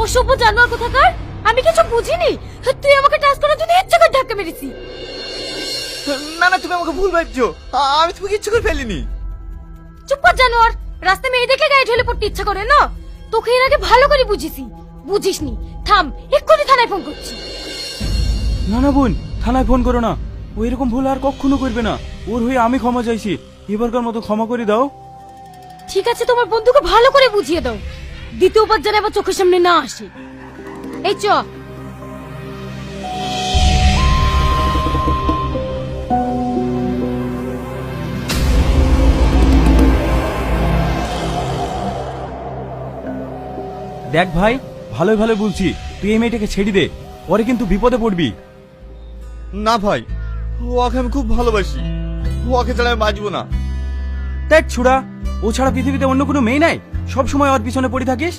অসভ্য জানোয়ার কোথাকার, আমি কিছু বুঝিনি। তুই আমাকে টাচ করার জন্য ইচ্ছে করে ধাক্কা মেরেছি। না না, তুমি আমাকে ভুল ভাবছো, আমি তোমাকে ইচ্ছে করে ফেলিনি। চুপ কর জানোয়ার, রাস্তায় মেয়ে দেখে গায়ে ঢেলে পড়তে ইচ্ছা করে না? তোকে এর আগে ভালো করে বুঝিছি, বুঝিসনি। থাম, এক্ষুনি থানায় ফোন করছি। না না বোন, থানায় ফোন করো না। ও এরকম ভুল আর কখনো করবে না। ওর হয়ে আমি ক্ষমা চাইছি, এবারকার মতো ক্ষমা করে দাও। ঠিক আছে, তোমার বন্ধুকে ভালো করে বুঝিয়ে দাও, দ্বিতীয়বার যেন আবার চোখের সামনে না আসে। এই চ। দেখ ভাই, ভালোই ভালো বলছি, তুই এই মেয়েটাকে ছেড়ে দে, পরে কিন্তু বিপদে পড়বি। না ভাই, ওকে আমি খুব ভালোবাসি, ওকে ছাড়া আমি বাঁচবো না। দেখ ছুড়া, ও ছাড়া পৃথিবীতে অন্য কোনো মেয়ে নাই, সব সময় ওর পিছনে পড়ে থাকিস।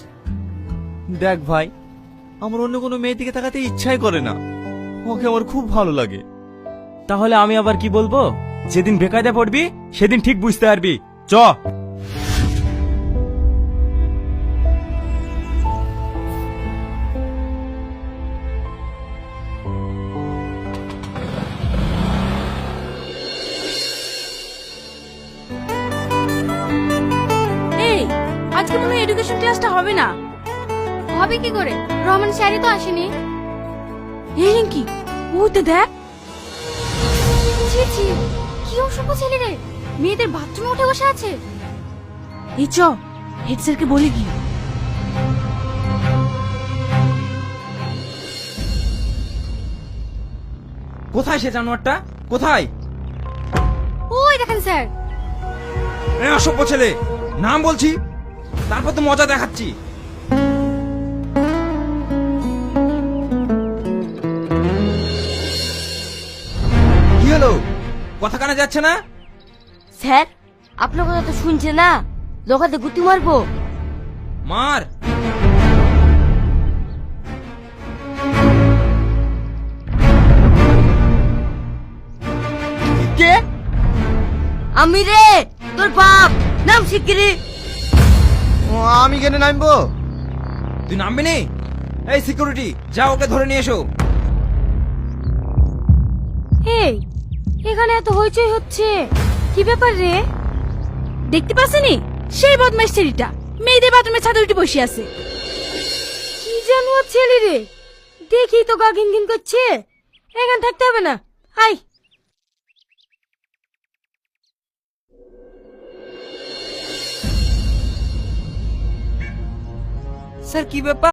দেখ ভাই, আমার অন্য কোনো মেয়ের দিকে তাকাতে ইচ্ছাই করে না, ওকে আমার খুব ভালো লাগে। তাহলে আমি আবার কি বলবো? যেদিন বেকায়দা পড়বি সেদিন ঠিক বুঝতে পারবি। চ। এই, আজকে মনে হয় এডুকেশন ক্লাসটা হবে না। হবে কি করে? রহমান স্যারই তো আসেনি। এই রিঙ্কি, ওই তো দেখ। ছি ছি, কি অসভ্য ছেলে রে, মেয়েদের বাথরুমে উঠে বসে আছে। এই চ, হেড স্যারকে বলে কি। কোথায় সে জানোয়ারটা? কোথায়? ওই দেখেন স্যার। অসভ্য ছেলে, নাম বলছি, তারপর তো মজা দেখাচ্ছি। কি হলো, কথা কানে যাচ্ছে না? স্যার, আপনার কথা তো শুনছে না, লোকাতে গুতি মারবো। মার। কে? আমি রে, তোর বাপ। নাম শিগগিরি। আমি কেন নামবো? তুই নামবি নি? এই সিকিউরিটি, যা ওকে ধরে নিয়ে এসো। এই, এখানে এত হইচই হচ্ছে, কি ব্যাপার রে? দেখতে পাসনি সেই বদমাইশ ছেলেটা মেয়েদের বাথরুমে ছাদে উঠে বসে আছে। কি জানো ছেলে রে, দেখি তো গা ঘিন ঘিন করছে। এখানে থাকতে হবে না, আই। স্যার কি ব্যাপার?